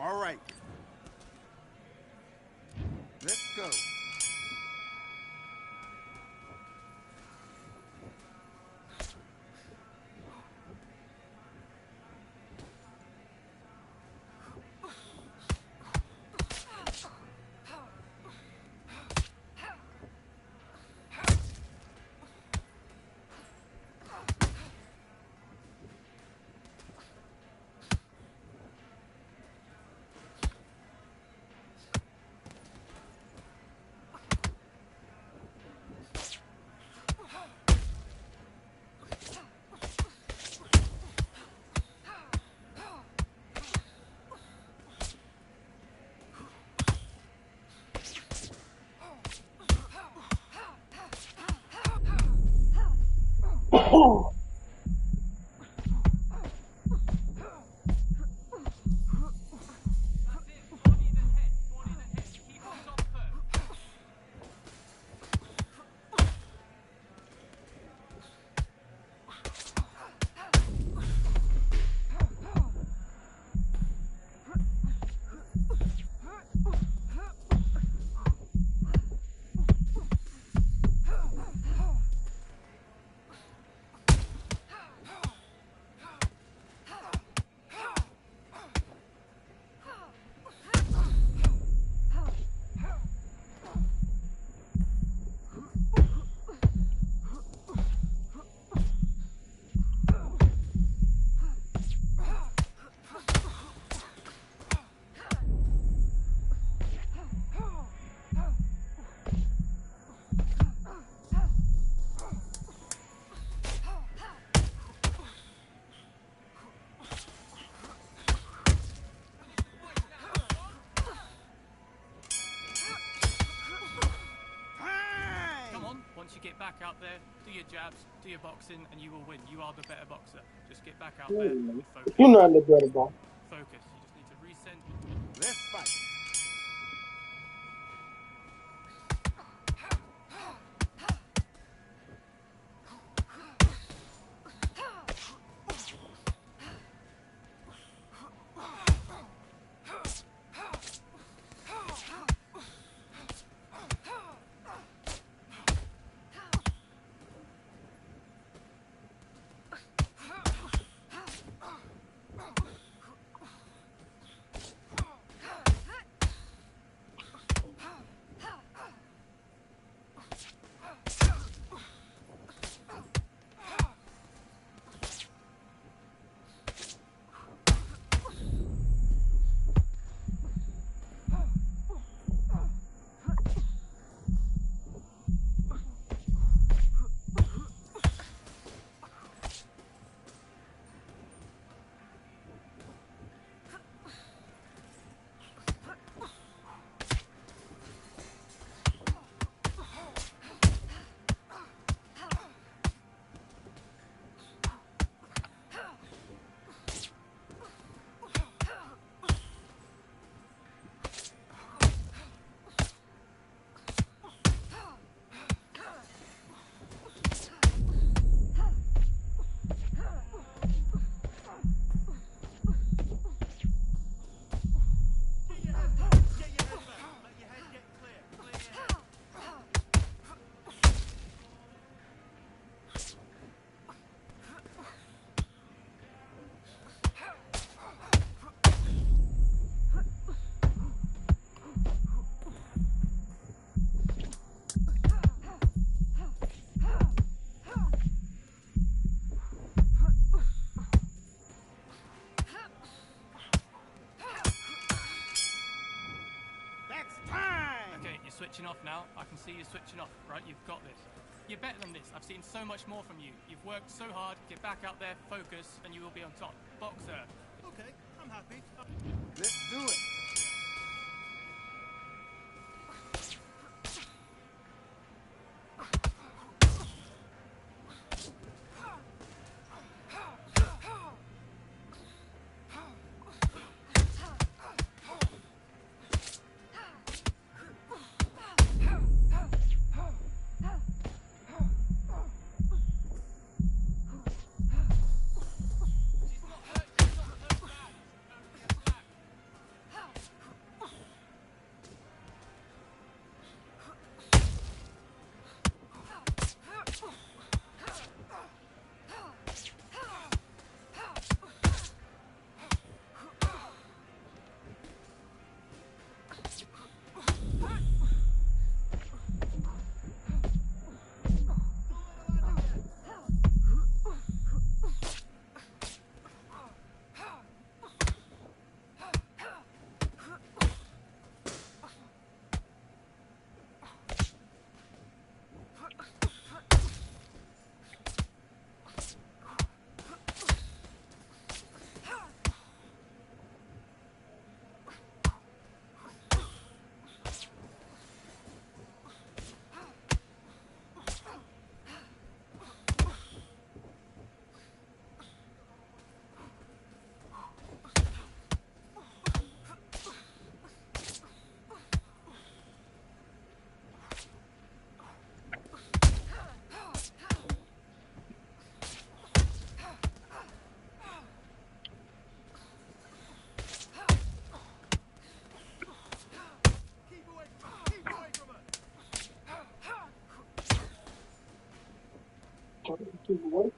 All right. Let's go. Once you get back out there, do your jabs, do your boxing, and you will win. You are the better boxer. Just get back out there and focus. You're not the better boxer. Focus. You just need to recenter. Let's fight. Switching off now. I can see you switching off, right? You've got this. You're better than this. I've seen so much more from you. You've worked so hard. Get back out there, focus, and you will be on top. Boxer. Okay, I'm happy. Let's do it.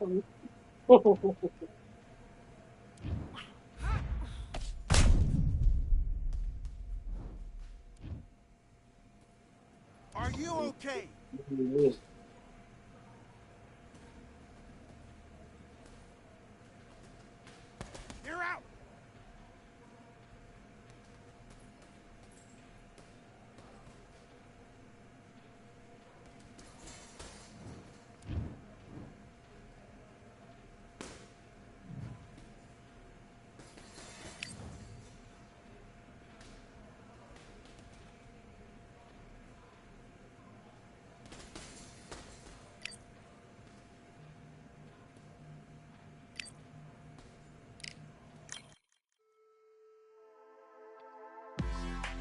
Are you okay? You're out.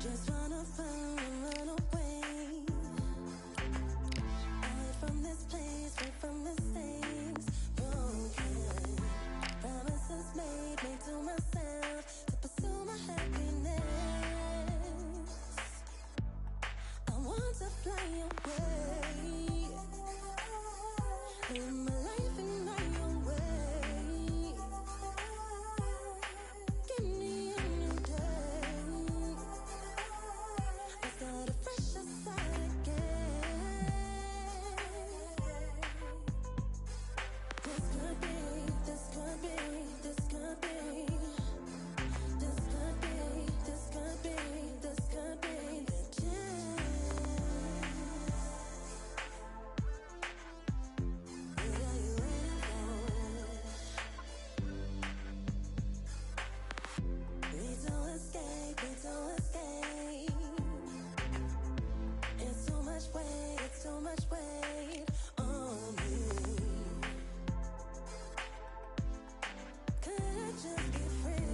Just wanna find and run away. Away from this place, away from the things broken. Promises made to myself to pursue my happiness. I want to fly away. Live my life in my own way. Give me a new day. I start afresh aside again. This could be, this could be, this could be. This could be, this could be, this could be the chance. What are you waiting for? Need to escape, need to escape. It's too much weight, it's too much weight on me. Could I just be free?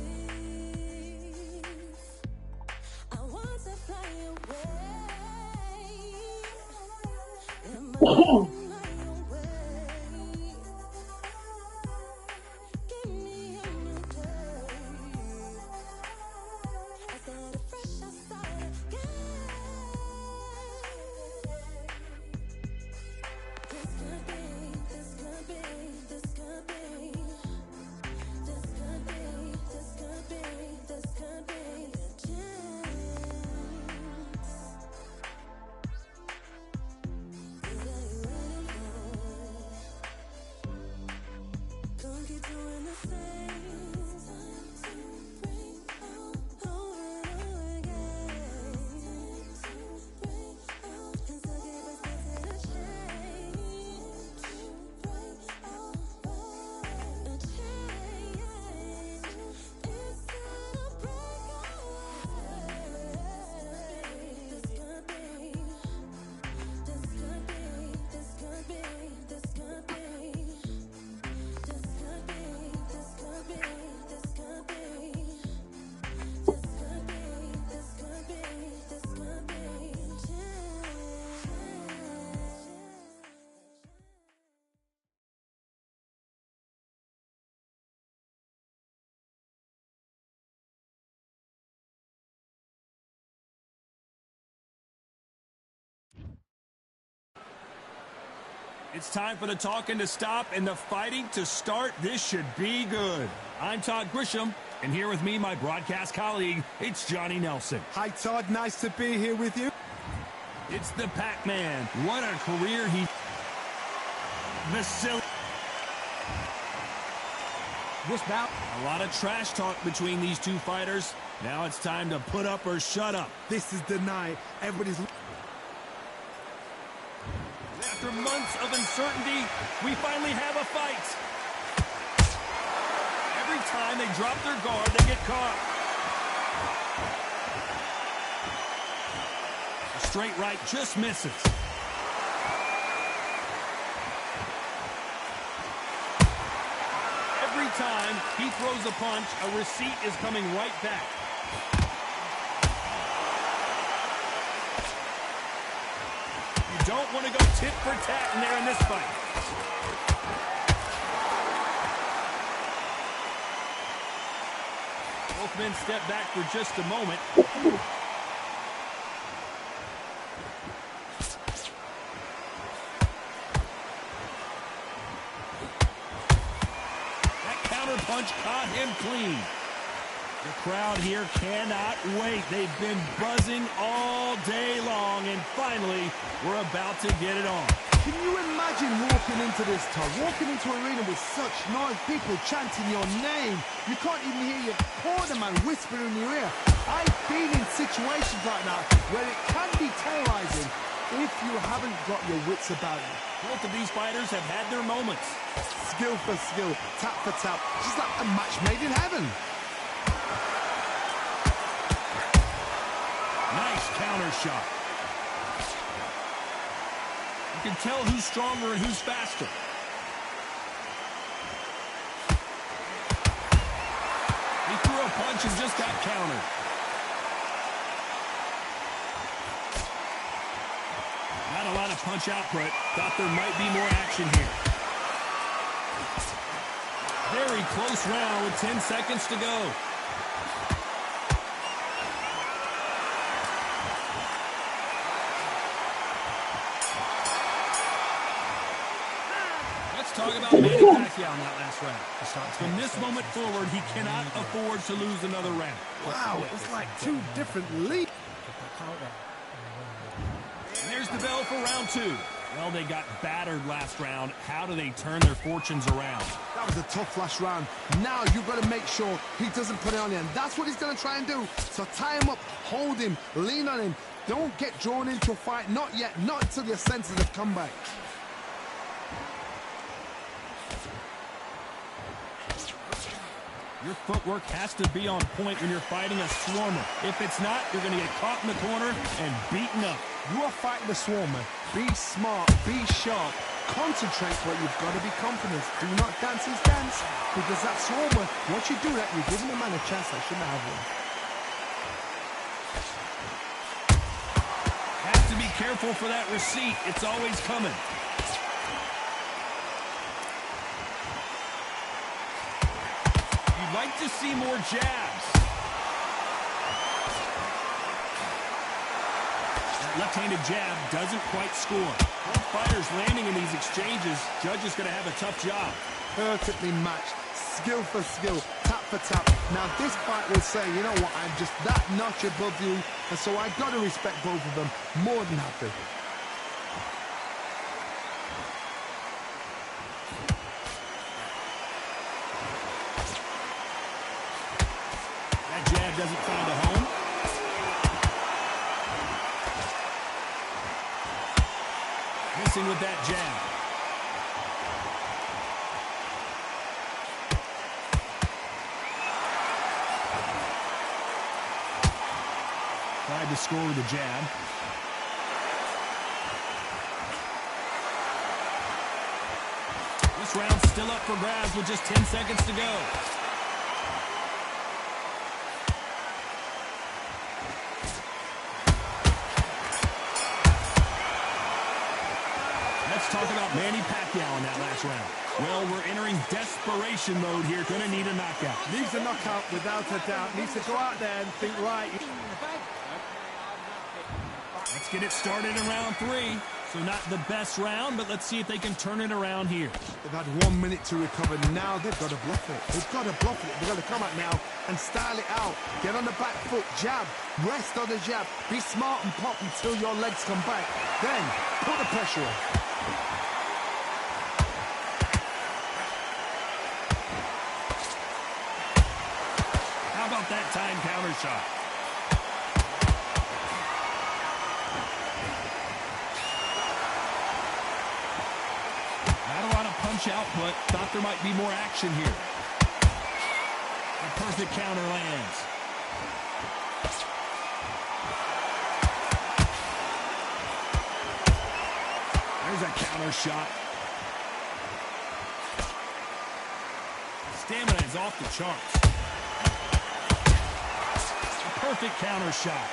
I want to fly away. Live my life in my own way. Give me a new day. I start afresh aside again. This could be, this could be, this could be. This could be, this could be, this could be the chance. What are you waiting for? Don't keep doing the same. It's time to break out over and over again. It's time to break out and still give us something to change. To break out, a change. It's time to break out. This could be, this could be, this could be, this could be. This could be, this could be, this could be. This could be, this could be, this could be chance. It's time for the talking to stop and the fighting to start. This should be good. I'm Todd Grisham, and here with me, my broadcast colleague, it's Johnny Nelson. Hi, Todd. Nice to be here with you. It's the Pac-Man. What a career he... Vasily. This bout, a lot of trash talk between these two fighters. Now it's time to put up or shut up. This is the night. Everybody's... After months of uncertainty, we finally have a fight. Every time they drop their guard, they get caught. A straight right just misses. Every time he throws a punch, a receipt is coming right back. You don't want to go tit for tat in there in this fight. Both men step back for just a moment. him clean. The crowd here cannot wait. They've been buzzing all day long, and finally, we're about to get it on. Can you imagine walking into this, Todd? Walking into an arena with such noise, people chanting your name. You can't even hear your corner man whispering in your ear. I've been in situations like that where it can be terrorizing if you haven't got your wits about you. Both of these fighters have had their moments. Skill for skill, tap for tap, just like a match made in heaven. Nice counter shot. You can tell who's stronger and who's faster. He threw a punch and just got countered. Not a lot of punch output. Thought there might be more action here. Very close round with 10 seconds to go. Talk about Manny Pacquiao in that last round. From this moment forward, he cannot afford to lose another round. Wow, it was like two different leagues. And there's the bell for round two. Well, they got battered last round. How do they turn their fortunes around? That was a tough last round. Now you've got to make sure he doesn't put it on you, and that's what he's going to try and do. So tie him up, hold him, lean on him. Don't get drawn into a fight. Not yet. Not until your senses have come back. Your footwork has to be on point when you're fighting a swarmer. If it's not, you're going to get caught in the corner and beaten up. You are fighting the swarmer. Be smart, be sharp. Concentrate, but you've got to be confident. Do not dance his dance, because that swarmer, once you do that, you're giving the man a chance that shouldn't have one. Have to be careful for that receipt. It's always coming. Like to see more jabs. That left-handed jab doesn't quite score. Both fighters landing in these exchanges. Judge is going to have a tough job. Perfectly matched. Skill for skill. Tap for tap. Now this fight will say, you know what, I'm just that notch above you, and so I've got to respect both of them more than happy. Doesn't find a home. Missing with that jab. Tried to score with a jab. This round's still up for grabs with just 10 seconds to go. Let's talk about Manny Pacquiao in that last round. Well, we're entering desperation mode here. Gonna need a knockout. Needs a knockout without a doubt. Needs to go out there and think, right. Let's get it started in round three. So not the best round, but let's see if they can turn it around here. They've had 1 minute to recover. Now they've got to bluff it. They've got to bluff it. They've got to come out now and style it out. Get on the back foot, jab, rest on the jab. Be smart and pop until your legs come back. Then put the pressure on. How about that time counter shot? Not a lot of punch output. Thought there might be more action here. A perfect counter lands. There's a counter shot. Stamina is off the charts. A perfect counter shot.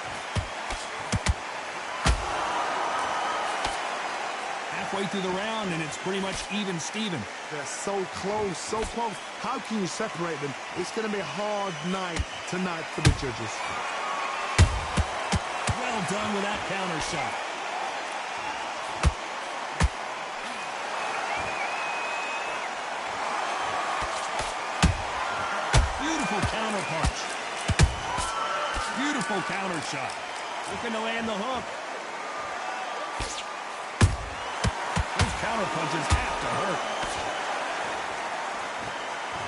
Halfway through the round, and it's pretty much even Steven. They're so close, so close. How can you separate them? It's going to be a hard night tonight for the judges. Well done with that counter shot. Beautiful counter punch. Beautiful counter shot. Looking to land the hook. Those counter punches have to hurt.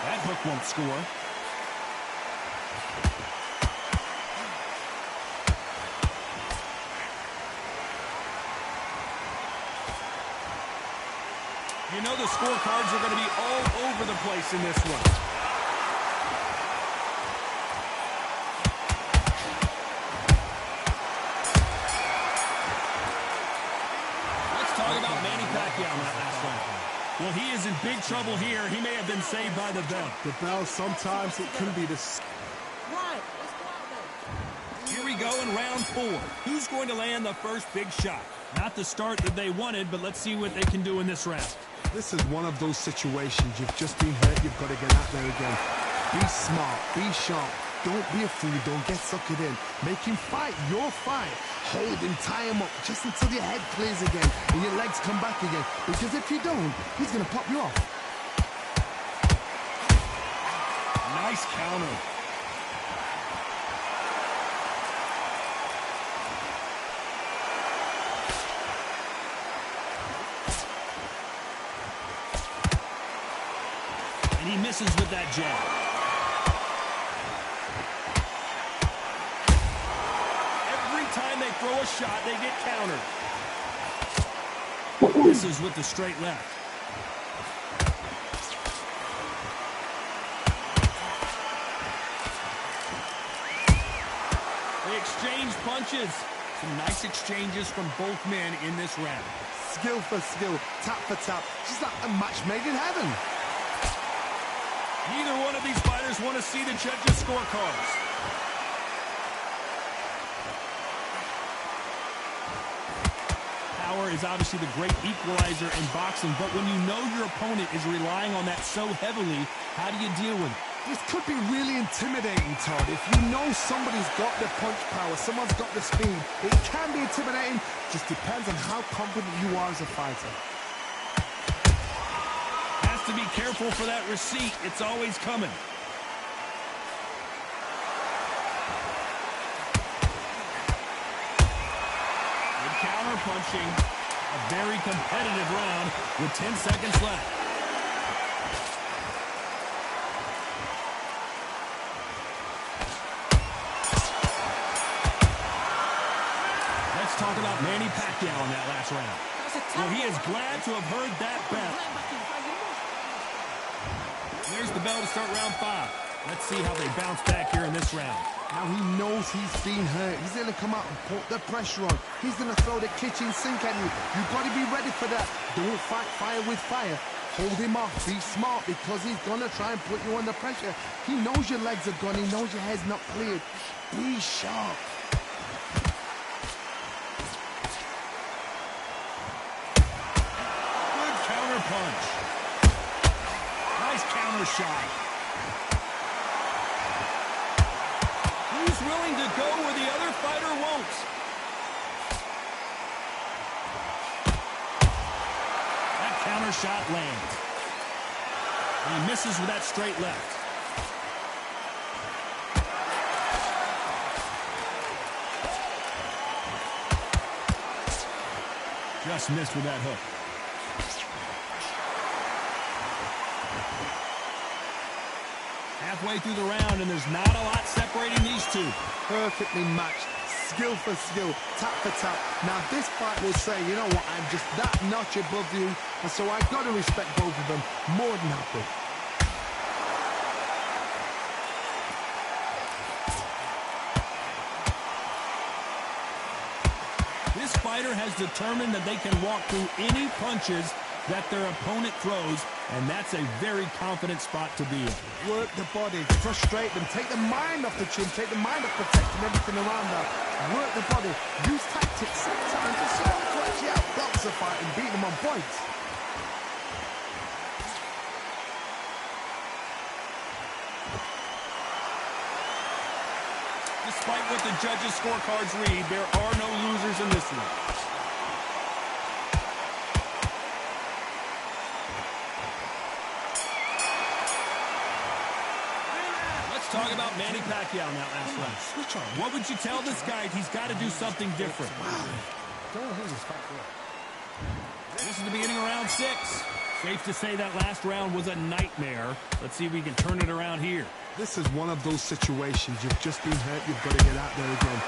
That hook won't score. You know the scorecards are going to be all over the place in this one. Let's talk about Manny Pacquiao in that last round. Well, he is in big trouble here. He may have been saved by the bell. The bell, sometimes it can be the... Right, let's go out there. Here we go in round 4. Who's going to land the first big shot? Not the start that they wanted, but let's see what they can do in this round. This is one of those situations. You've just been hurt. You've got to get out there again. Be smart. Be sharp. Don't be a fool. Don't get suckered in. Make him fight your fight. Hold him, tie him up, just until your head clears again and your legs come back again. Because if you don't, he's going to pop you off. Nice counter. And he misses with that jab. Every time they throw a shot, they get countered. Misses with the straight left. They exchange punches. Some nice exchanges from both men in this round. Skill for skill, tap for tap. Just like a match made in heaven. Neither one of these fighters want to see the judges' scorecards. Power is obviously the great equalizer in boxing, but when you know your opponent is relying on that so heavily, how do you deal with it? This could be really intimidating, Todd. If you know somebody's got the punch power, someone's got the speed, it can be intimidating. Just depends on how confident you are as a fighter. Has to be careful for that receipt. It's always coming. Good counter punching. A very competitive round with 10 seconds left. Let's talk about Manny Pacquiao in that last round. Well, he is glad to have heard that bell. There's the bell to start round 5. Let's see how they bounce back here in this round. Now he knows he's been hurt. He's going to come out and put the pressure on. He's going to throw the kitchen sink at you. You've got to be ready for that. Don't fight fire with fire. Hold him off. Be smart because he's going to try and put you under pressure. He knows your legs are gone. He knows your head's not cleared. Be sharp. Good counter punch. Nice counter shot. Who's willing to go where the other fighter won't? That counter shot lands. And he misses with that straight left. Just missed with that hook. Halfway through the round, and there's not a lot separating these two. Perfectly matched. Skill for skill. Tap for tap. Now this fight will say, you know what, I'm just that notch above you. And so I've got to respect both of them more than happy. This fighter has determined that they can walk through any punches that their opponent throws, and that's a very confident spot to be in. Work the body, frustrate them, take the mind off the chin, take the mind off protecting everything around that. Work the body, use tactics sometimes to sort of actually outbox a fight and beat them on points. Despite what the judges' scorecards read, there are no losers in this one. talk about Manny Pacquiao in that last round. Switch on. What would you tell this guy? He's got to do something different. This is the beginning of round 6. Safe to say that last round was a nightmare. Let's see if we can turn it around here. This is one of those situations. You've just been hurt. You've got to get out there again.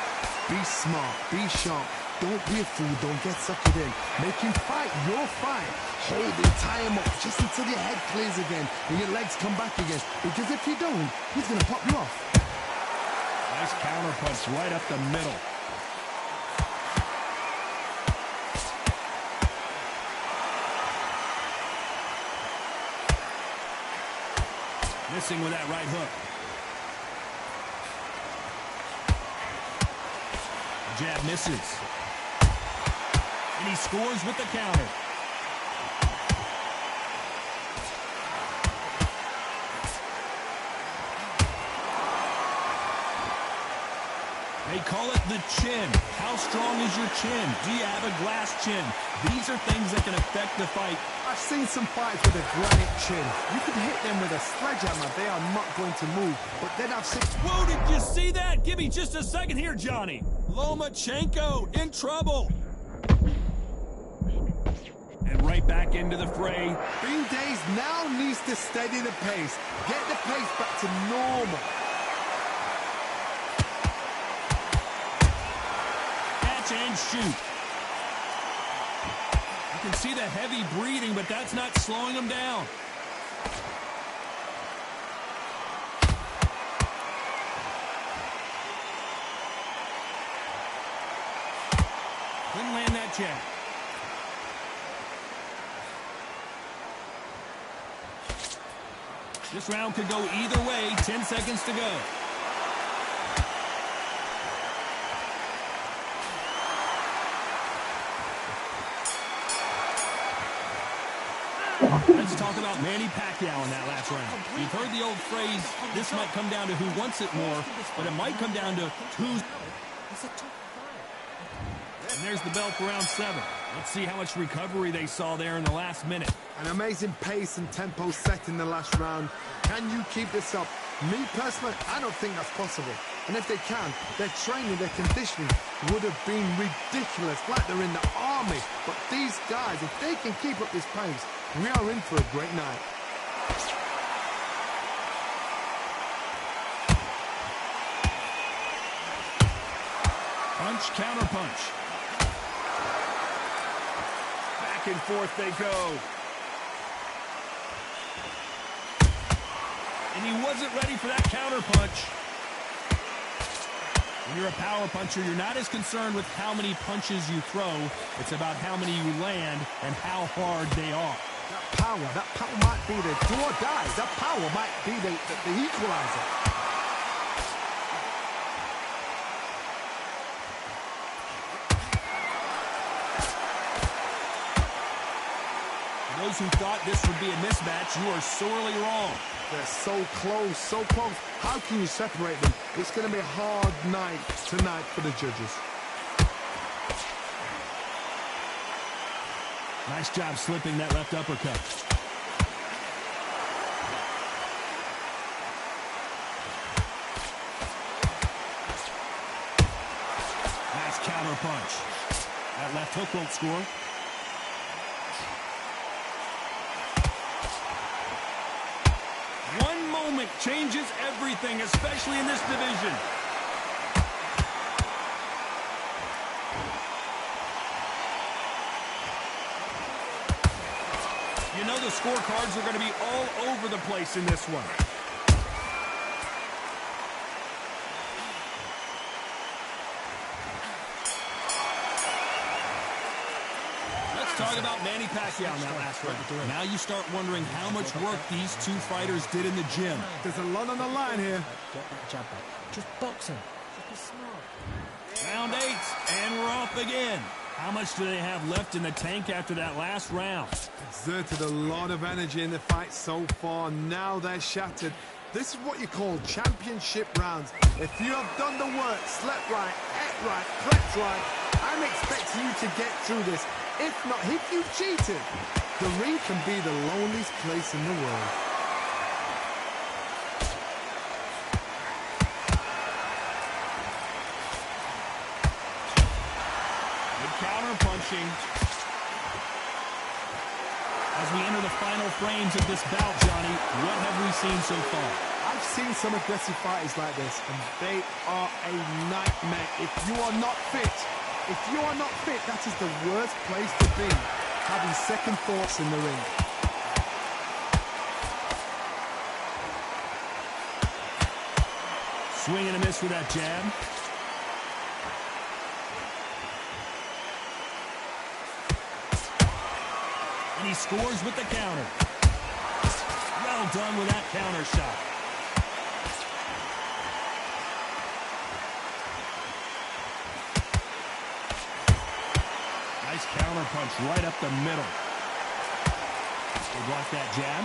Be smart. Be sharp. Don't be a fool. Don't get suckered in. Make him fight your fight. Hold him, tie him up just until your head clears again and your legs come back again. Because if you don't, he's going to pop you off. Nice counter punch right up the middle. Missing with that right hook. Jab misses. And he scores with the counter. They call it the chin. How strong is your chin? Do you have a glass chin? These are things that can affect the fight. I've seen some fights with a granite chin. You can hit them with a sledgehammer. They are not going to move. But then I've seen... Whoa, did you see that? Give me just a second here, Johnny. Lomachenko in trouble. And right back into the fray. Bean Days now needs to steady the pace. Get the pace back to normal. Catch and shoot. You can see the heavy breathing, but that's not slowing him down. Couldn't land that jab. This round could go either way. 10 seconds to go. Let's talk about Manny Pacquiao in that last round. You've heard the old phrase, this might come down to who wants it more, but it might come down to who's... And there's the bell for round 7. Let's see how much recovery they saw there in the last minute. An amazing pace and tempo set in the last round. Can you keep this up? Me, personally, I don't think that's possible. And if they can, their training, their conditioning would have been ridiculous, like they're in the army. But these guys, if they can keep up this pace, we are in for a great night. Punch, counter punch. Back and forth they go. And he wasn't ready for that counter punch. When you're a power puncher, you're not as concerned with how many punches you throw. It's about how many you land and how hard they are. That power might be the do or die. That power might be the equalizer. For those who thought this would be a mismatch, you are sorely wrong. They're so close, so close. How can you separate them? It's going to be a hard night tonight for the judges. Nice job slipping that left uppercut. Nice counter punch. That left hook won't score. One moment changes everything, especially in this division. You know the scorecards are going to be all over the place in this one. Let's talk about Manny Pacquiao in that last round. Now you start wondering how much work these two fighters did in the gym. There's a lot on the line here. Get that jab back. Just box him. Just be smart. Round 8, and we're off again. How much do they have left in the tank after that last round? Exerted a lot of energy in the fight so far. Now they're shattered. This is what you call championship rounds. If you have done the work, slept right, ate right, slept right, I'm expecting you to get through this. If not, if you've cheated, the ring can be the loneliest place in the world. counter-punching. As we enter the final frames of this bout, Johnny, what have we seen so far? I've seen some aggressive fighters like this, and they are a nightmare. If you are not fit, that is the worst place to be, having second thoughts in the ring. Swing and a miss with that jab. And he scores with the counter. Well done with that counter shot. Nice counter punch right up the middle. They block that jab.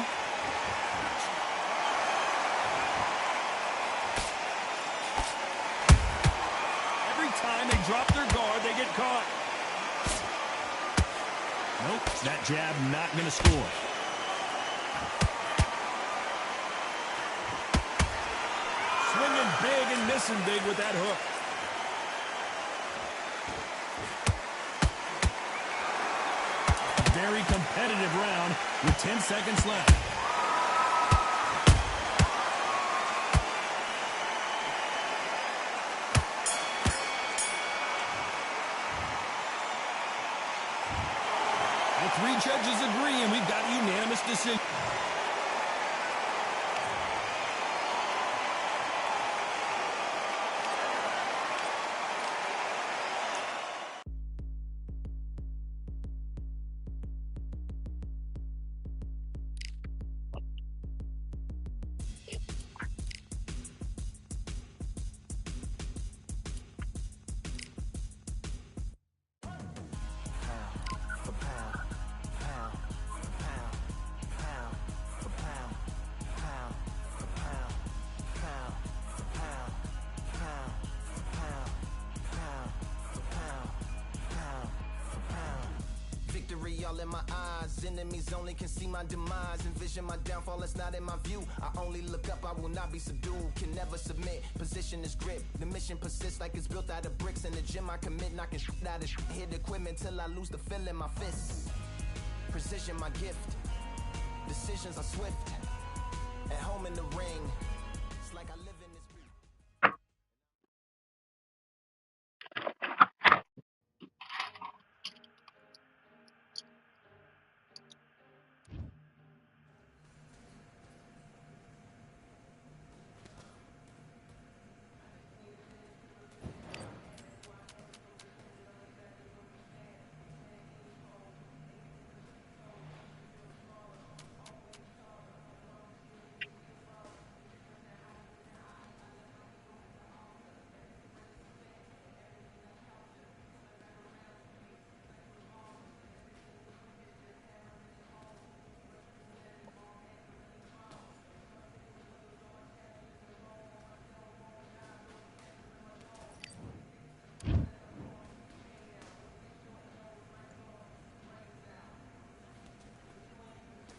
Every time they drop their guard, they get caught. Nope, that jab not going to score. Swinging big and missing big with that hook. Very competitive round with 10 seconds left. The three judges agree, and we've got a unanimous decision. All in my eyes, enemies only can see my demise. Envision my downfall, it's not in my view. I only look up, I will not be subdued. Can never submit, position is grip. The mission persists like it's built out of bricks. In the gym I commit, knocking shit out of shit. Hit equipment till I lose the feel in my fists. Precision my gift, decisions are swift. At home in the ring, it's like I live in this beat.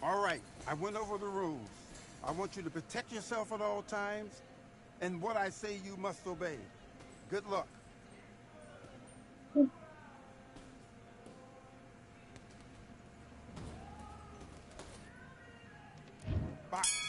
All right, I went over the rules. I want you to protect yourself at all times, and what I say you must obey. Good luck. Box.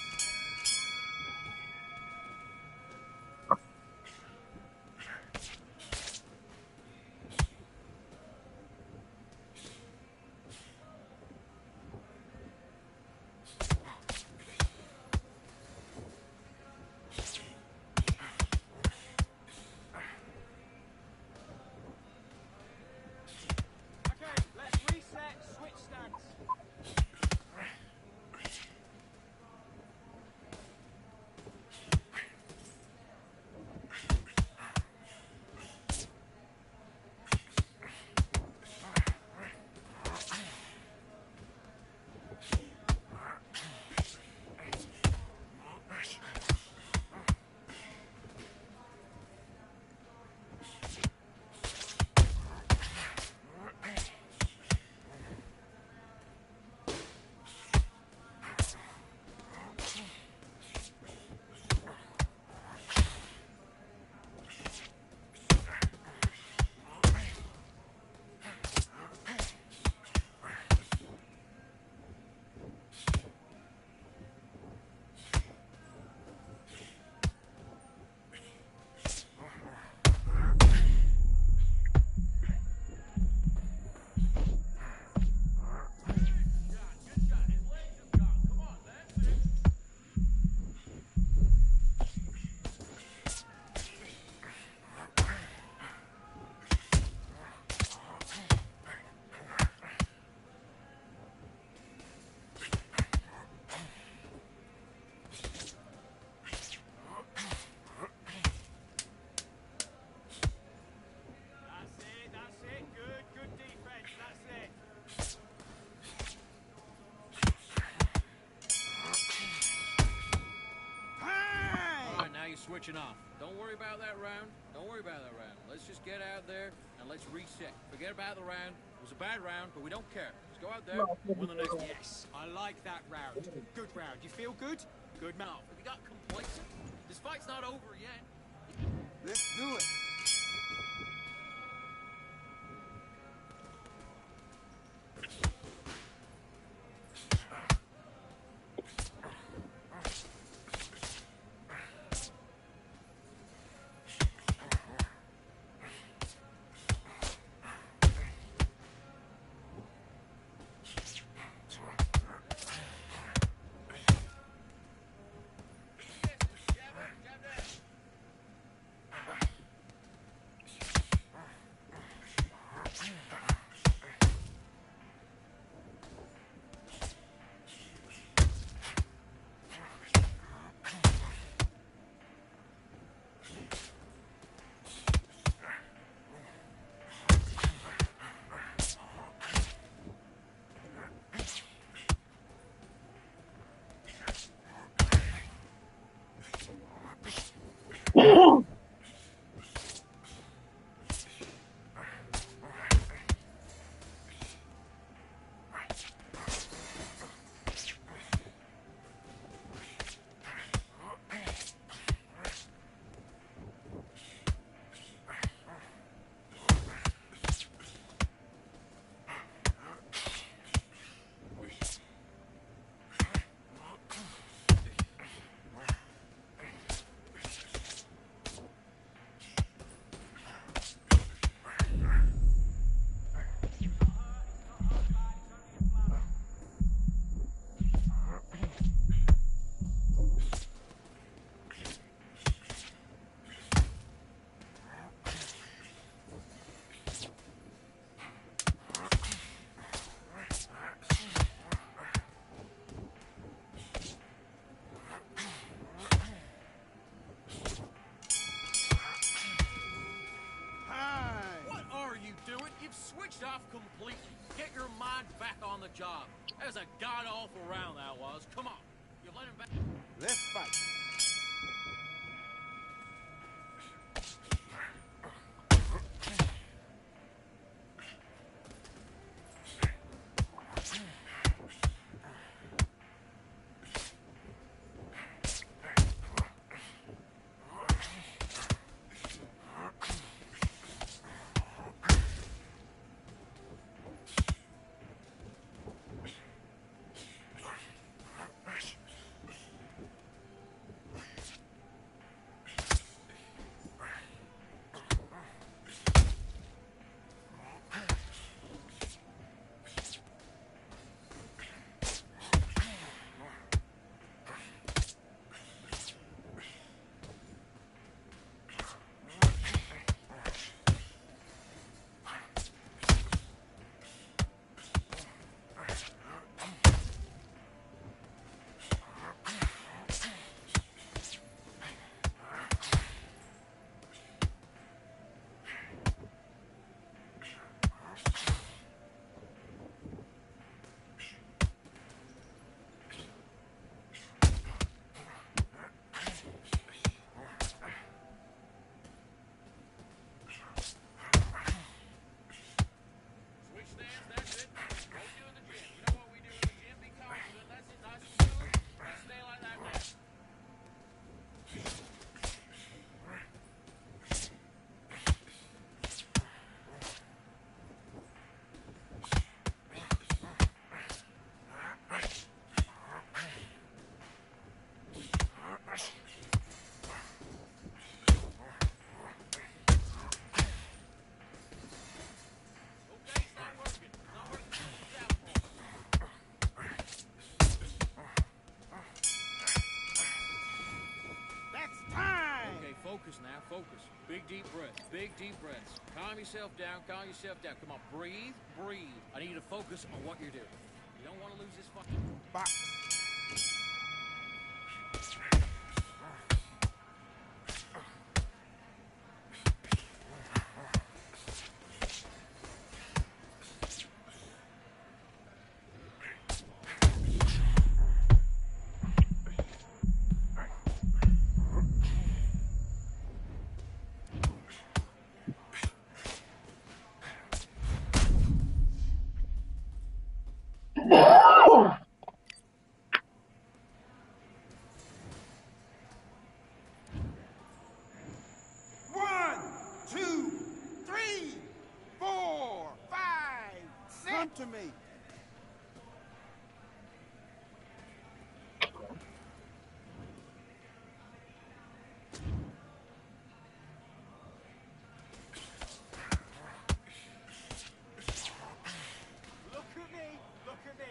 worry about that round. Don't worry about that round. Let's just get out there and let's reset. Forget about the round. It was a bad round, but we don't care. Let's go out there, win the next one. Yes, I like that round. Good round. You feel good? Good man. Have you got complacent? This fight's not over yet. Let's do it. switched off completely. Get your mind back on the job. That was a god-awful round, that was. Come on. You let him back. Let's fight. Focus now, focus. Big deep breaths, big deep breaths. Calm yourself down, calm yourself down. Come on, breathe, breathe. I need you to focus on what you're doing. You don't want to lose this fight. Box. to me. Look at me! Look at me!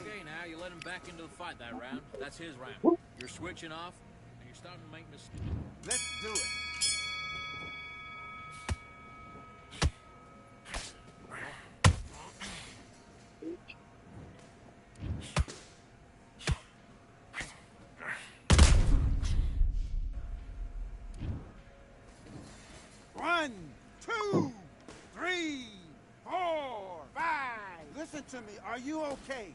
Okay, now you let him back into the fight that round. That's his round. You're switching off, and you're starting to make mistakes. Let's do it. One, two, three, four, five. Listen to me. Are you okay?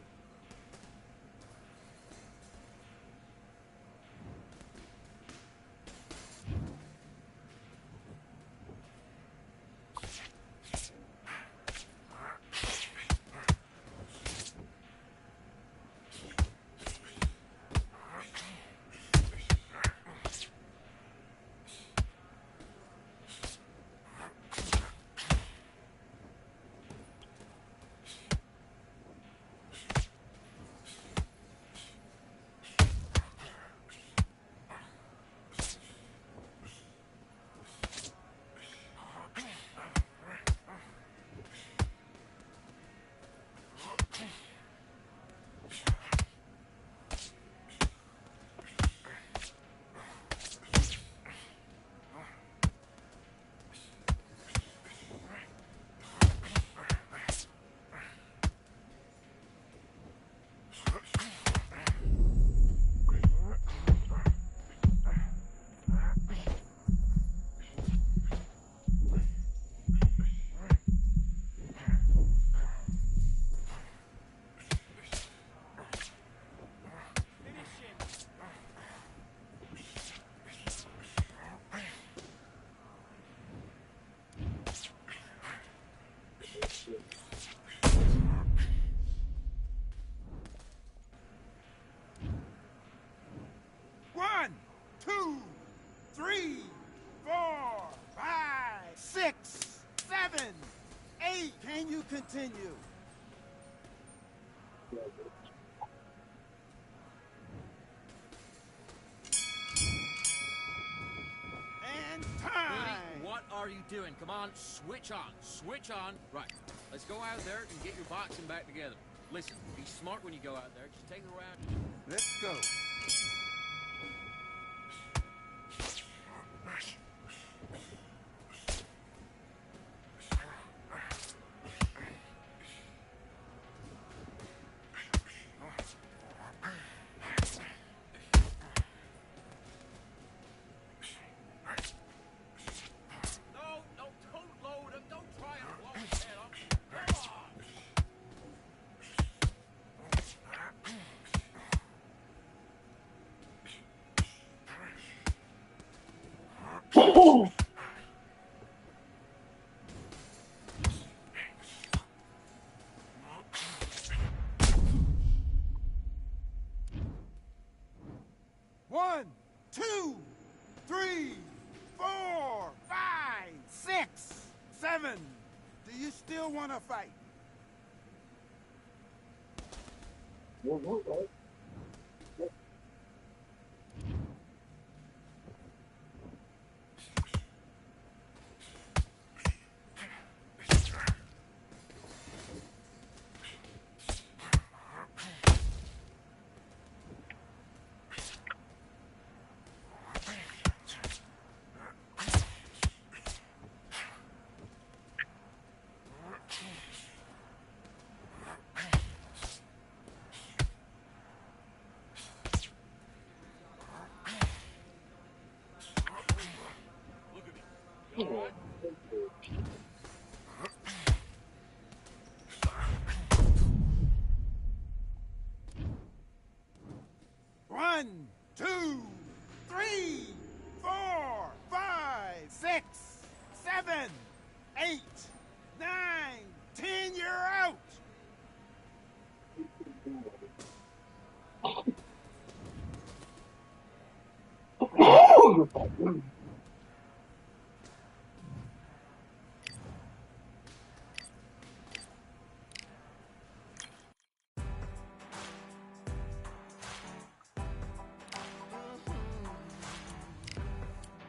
One, two, three, four, five, six, seven, eight. Can you continue? And time. Billy, what are you doing? Come on, switch on. Switch on. Right. Let's go out there and get your boxing back together. Listen, be smart when you go out there. Just take it around. Let's go. No, no, don't load him. Don't try and blow his head off. Come on. One, two, three, four, five, six, seven. Do you still still want to fight? One, two, three, 4, 5, 6, 7, 8, 9, 10. You're out.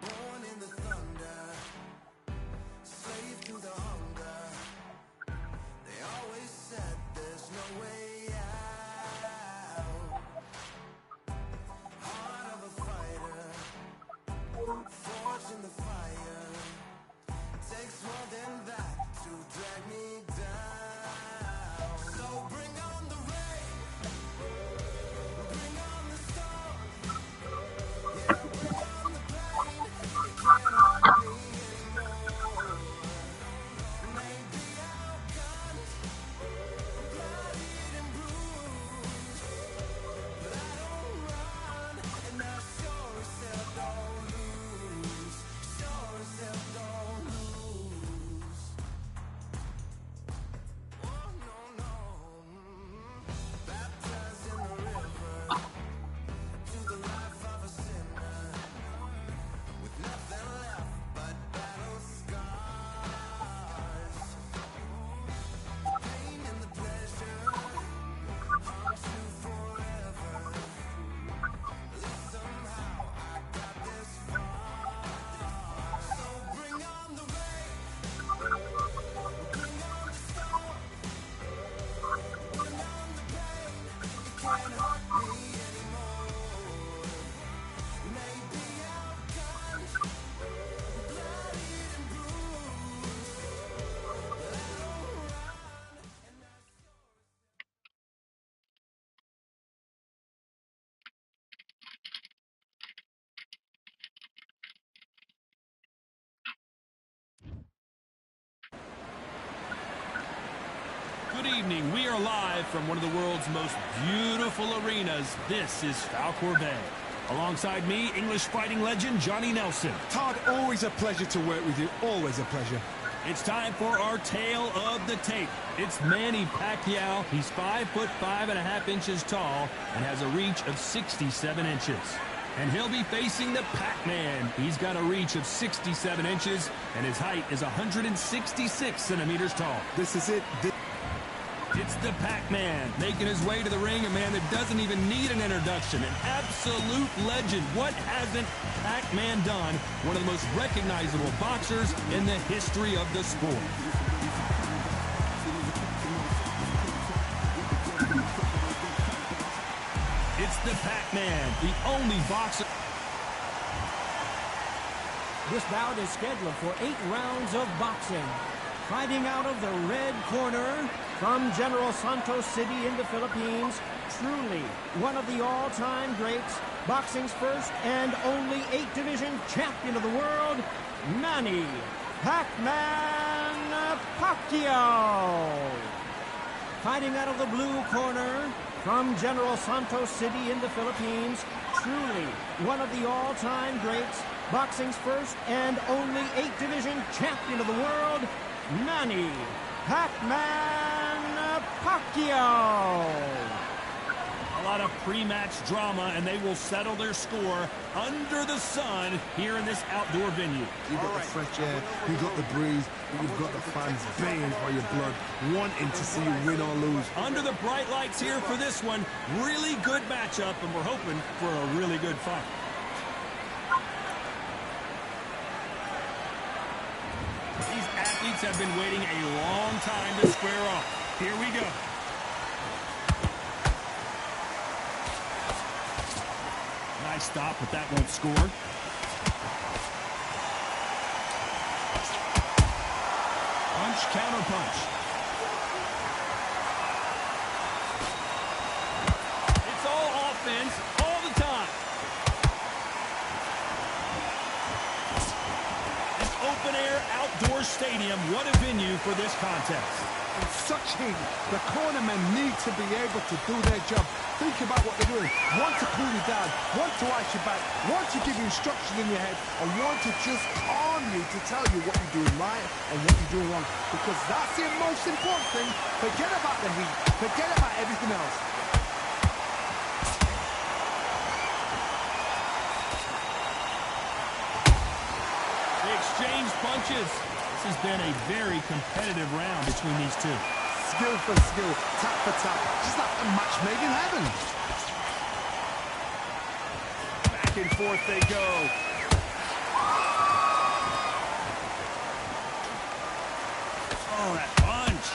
Born in the thunder, slave to the hunger. They always said there's no way out. Heart of a fighter, forged in the fire. Takes more than that to drag me down. So bring on the rain, bring on the storm. Yeah, bring on the pain. You can't hurt me anymore. Maybe I'll cut, bloodied and bruised, but I don't run, and I sure as hell don't lose. Sure as hell don't lose. Oh no no. Baptized in the river to the life of a sinner, with nothing left but battle scars. The pain and the pleasure haunt you forever. At least somehow I got this far. So bring on the rain, bring on the storm, bring on the pain. You can't hurt me anymore. Maybe I'll cut, bloodied and bruised, but I don't run, and I Good evening. We are live from one of the world's most beautiful arenas. This is Falkor Bay. Alongside me, English fighting legend Johnny Nelson. Todd, always a pleasure to work with you. Always a pleasure. It's time for our tale of the tape. It's Manny Pacquiao. He's 5'5.5" tall and has a reach of 67 inches. And he'll be facing the Pac-Man. He's got a reach of 67 inches and his height is 166 centimeters tall. This is it. It's the Pac-Man making his way to the ring, a man that doesn't even need an introduction, an absolute legend. What hasn't Pac-Man done? One of the most recognizable boxers in the history of the sport. It's the Pac-Man, the only boxer. This bout is scheduled for 8 rounds of boxing. Fighting out of the red corner from General Santos City in the Philippines, truly one of the all-time greats, boxing's first and only 8-division champion of the world, Manny Pac-Man Pacquiao. Fighting out of the blue corner from General Santos City in the Philippines, truly one of the all-time greats, boxing's first and only 8-division champion of the world, Manny Pac-Man Pacquiao. A lot of pre-match drama, and they will settle their score under the sun here in this outdoor venue. You've got the fresh air, you've got the breeze, but you've got the fans baying for your blood, wanting to see you win or lose. Under the bright lights here for this one, really good matchup, and we're hoping for a really good fight. These athletes have been waiting a long time to square off. Here we go. Nice stop, but that won't score. Punch, counter punch. It's all offense all the time. An open-air outdoor stadium. What a venue for this contest. In such heat, the cornermen need to be able to do their job. Think about what they're doing. One to cool you down, one to ice you back, one to give you instructions in your head, and one to just calm you to tell you what you're doing right and what you're doing wrong. Because that's the most important thing. Forget about the heat. Forget about everything else. They exchange punches. This has been a very competitive round between these two. Skill for skill, tap for tap, just like a match made in heaven. Back and forth they go. Oh, that punch.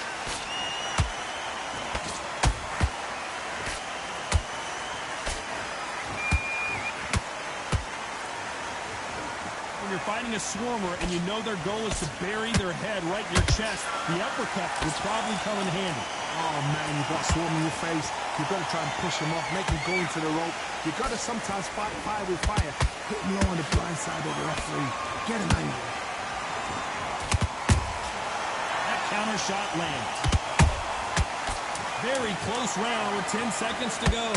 When you're fighting a swarmer and you know their goal is to bury their head right in your chest, the uppercut will probably come in handy. Oh man, you've got a swarm in your face. You've got to try and push him off, make him go into the rope. You've got to sometimes fight fire with fire. Hit him low on the blind side of the referee. Get him angry. That counter shot lands. Very close round with 10 seconds to go.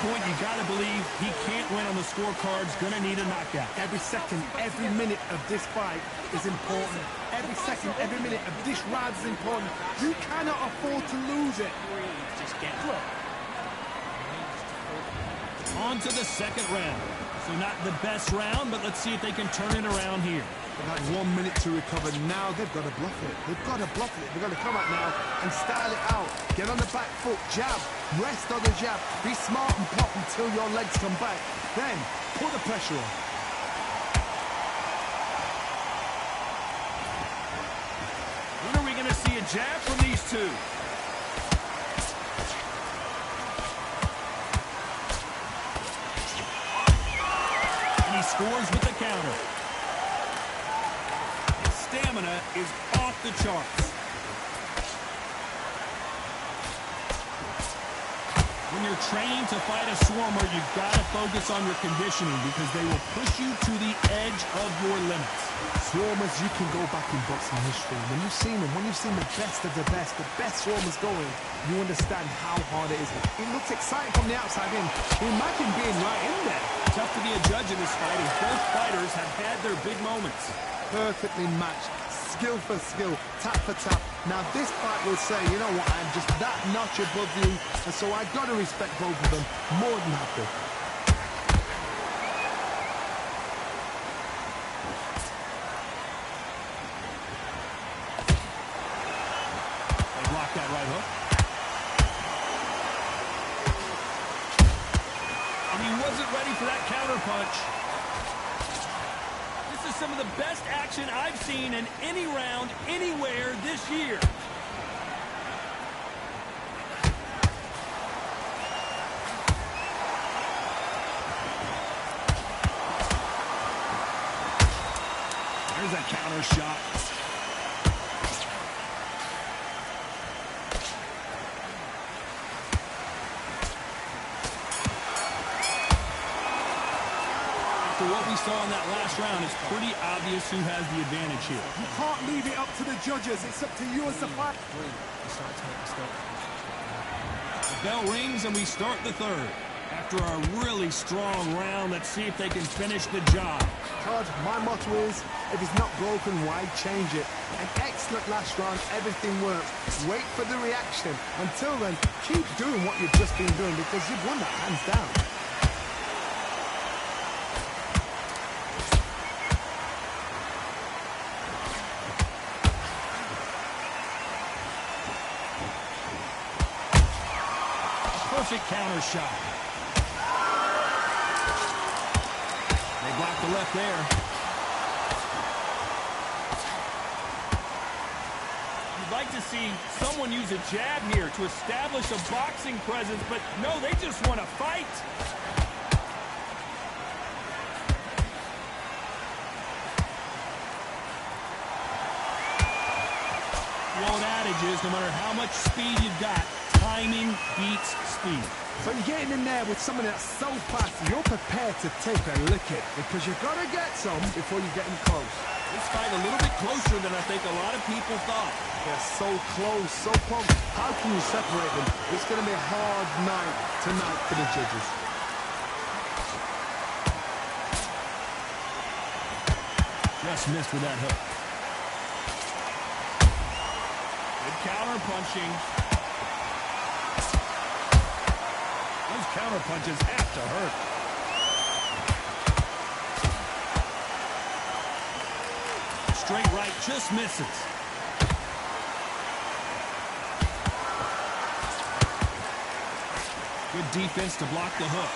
Point, you got to believe he can't win on the scorecards. Going to need a knockout. Every second, every minute of this fight is important. Every second, every minute of this round is important. You cannot afford to lose it. Just get On to the second round. So not the best round, but let's see if they can turn it around here. Like 1 minute to recover. Now they've got to bluff it. They've got to bluff it. They've got to come out now and style it out. Get on the back foot, jab, rest on the jab. Be smart and pop until your legs come back. Then put the pressure on. When are we going to see a jab from these two? And he scores with the counter. Stamina is off the charts. When you're training to fight a swarmer, you've got to focus on your conditioning because they will push you to the edge of your limits. Swarmers, you can go back in boxing history. When you've seen them, when you've seen the best swarmers going, you understand how hard it is. It looks exciting from the outside in. Imagine being right in there. Tough to be a judge in this fight as both fighters have had their big moments. Perfectly matched, skill for skill, tap for tap. Now this fight will say, you know what, I'm just that notch above you, and so I got to respect both of them more than happy. They blocked that right hook. And he wasn't ready for that counter punch. This is some of the best action I've seen in any round, anywhere this year. There's a counter shot. What we saw in that last round, it's pretty obvious who has the advantage here. You can't leave it up to the judges. It's up to you as the fight. The bell rings and we start the third. After a really strong round, let's see if they can finish the job. Todd, my motto is, if it's not broken, why change it? An excellent last round, everything works. Wait for the reaction. Until then, keep doing what you've just been doing because you've won that hands down. Perfect counter shot. They blocked the left there. You'd like to see someone use a jab here to establish a boxing presence, but no, they just want to fight. The old adage is, no matter how much speed you've got, timing beats speed. So you're getting in there with someone that's so fast, you're prepared to take a licking because you've got to get some before you get in close. This fight a little bit closer than I think a lot of people thought. They're so close, so close. How can you separate them? It's going to be a hard night tonight for the judges. Just missed with that hook. Good counter punching. Those counter punches have to hurt. Straight right just misses. Good defense to block the hook.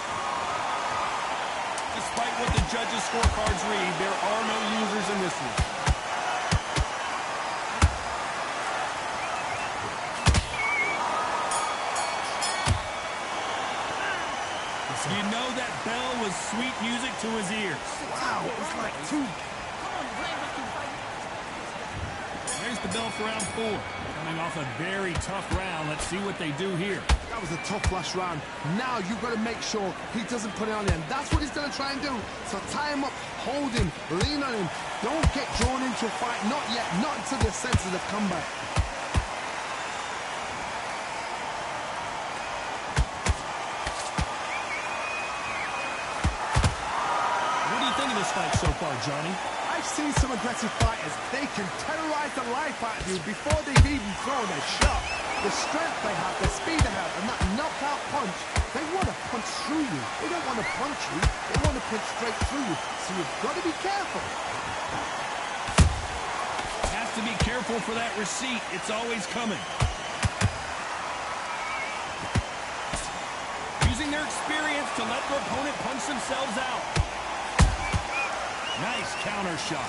Despite what the judges' scorecards read, there are no losers in this one. You know that bell was sweet music to his ears. Wow, it was like two. There's the bell for round 4. Coming off a very tough round. Let's see what they do here. That was a tough last round. Now you've got to make sure he doesn't put it on him. That's what he's going to try and do. So tie him up, hold him, lean on him. Don't get drawn into a fight. Not yet. Not until the senses have come back. What do you think of this fight so far, Johnny? I've seen some aggressive fighters. They can terrorize the life out of you before they've even thrown a shot. The strength they have, the speed they have, and that knockout punch, they want to punch through you. They don't want to punch you. They want to punch straight through you. So you've got to be careful. Has to be careful for that receipt. It's always coming. Using their experience to let their opponent punch themselves out. Nice counter shot.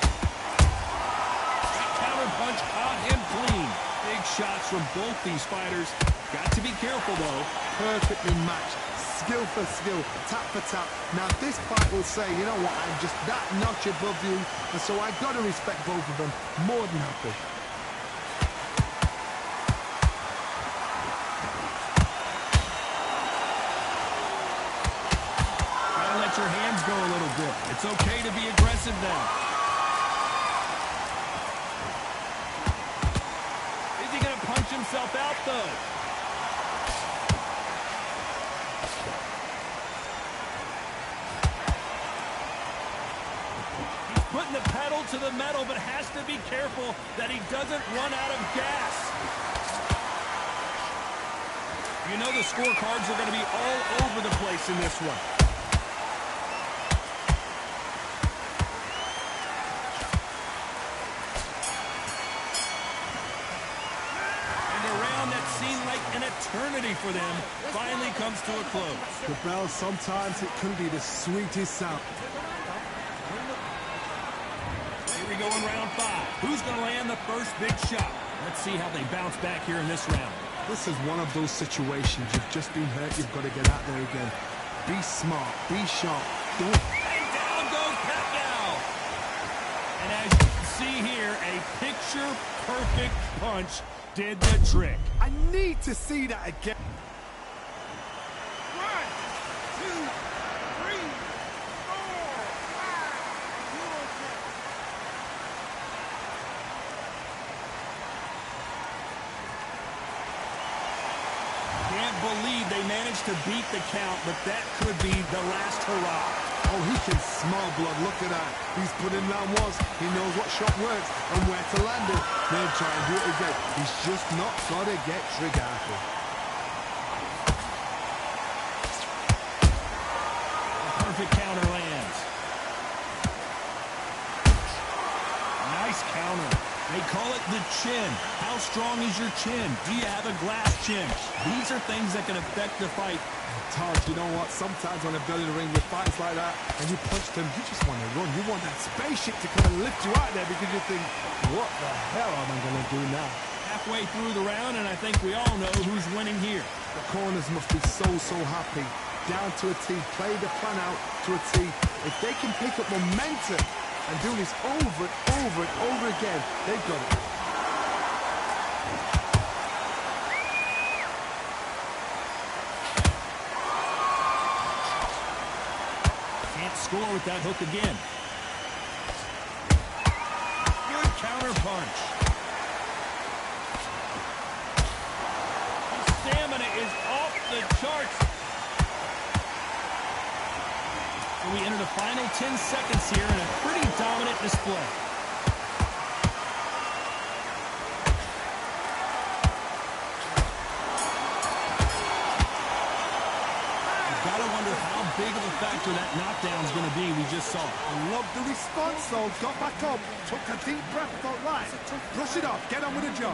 That counter punch caught him clean. Big shots from both these fighters. Got to be careful, though. Perfectly matched. Skill for skill. Tap for tap. Now, this fight will say, you know what, I'm just that notch above you. And so I got to respect both of them. More than happy. Gotta let your hands go a little bit. It's okay to be aggressive now. Is he gonna punch himself out, though? He's putting the pedal to the metal, but has to be careful that he doesn't run out of gas. You know the scorecards are going to be all over the place in this one. Seemed like an eternity for them finally comes to a close. The bell, sometimes it can be the sweetest sound. Here we go in round 5. Who's going to land the first big shot? Let's see how they bounce back here in this round. This is one of those situations. You've just been hurt. You've got to get out there again. Be smart. Be sharp. Don't... And down goes Pacquiao. And as you can see here, a picture-perfect punch did the trick. I need to see that again. 1, 2, 3, 4, 5. Can't believe they managed to beat the count, but that could be the last hurrah. Oh, he can smell blood. Look at that. He's put him down once. He knows what shot works and where to land it. Then try and do it again. He's just not got to get trigger happy. Perfect counter lands. Nice counter. They call it the chin. How strong is your chin? Do you have a glass chin? These are things that can affect the fight. Taj, you know what? Sometimes when I've done in the ring with fights like that and you punch them, you just want to run. You want that spaceship to come and lift you out there because you think, what the hell am I going to do now? Halfway through the round, and I think we all know who's winning here. The corners must be so happy. Down to a T, play the plan out to a T. If they can pick up momentum and do this over and over and over again, they've got it. Can't score with that hook again. Good counter punch. His stamina is off the charts. So we enter the final 10 seconds here in a pretty dominant display. Big of a factor that knockdown is going to be, we just saw. I love the response, though. Got back up, took a deep breath, thought, right, brush it off, get on with the job.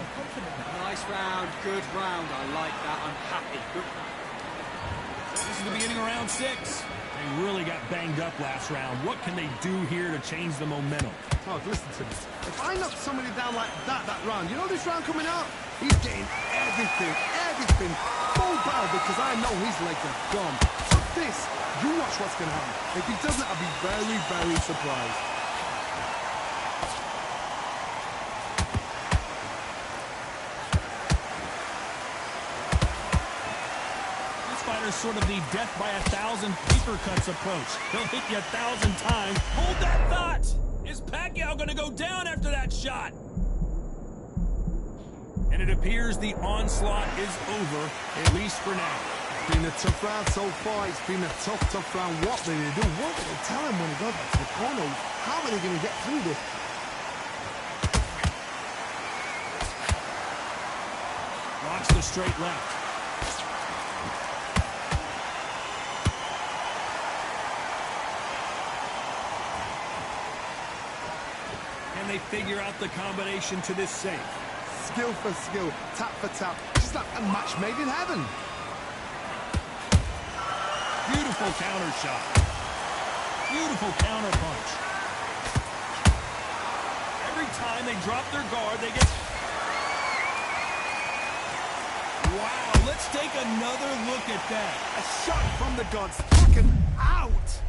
Nice round, good round. I like that. I'm happy. Good. This is the beginning of round 6. They really got banged up last round. What can they do here to change the momentum? Oh, listen to this. If I knock somebody down like that round, you know this round coming out? He's getting everything full barrel because I know his legs are gone. Took this. You watch what's going to happen. If he doesn't, I'll be very, very surprised. This fighter's sort of the death by 1,000 paper cuts approach. He'll hit you 1,000 times. Hold that thought! Is Pacquiao going to go down after that shot? And it appears the onslaught is over, at least for now. It's been a tough round so far. It's been a tough round. What do they do? What do they tell him when he goes back to the corner? How are they going to get through this? Blocks the straight left. Can they figure out the combination to this safe? Skill for skill, tap for tap. It's like a match made in heaven. Beautiful counter shot. Beautiful counter punch. Every time they drop their guard, they get... Wow, let's take another look at that. A shot from the gods. Fucking out.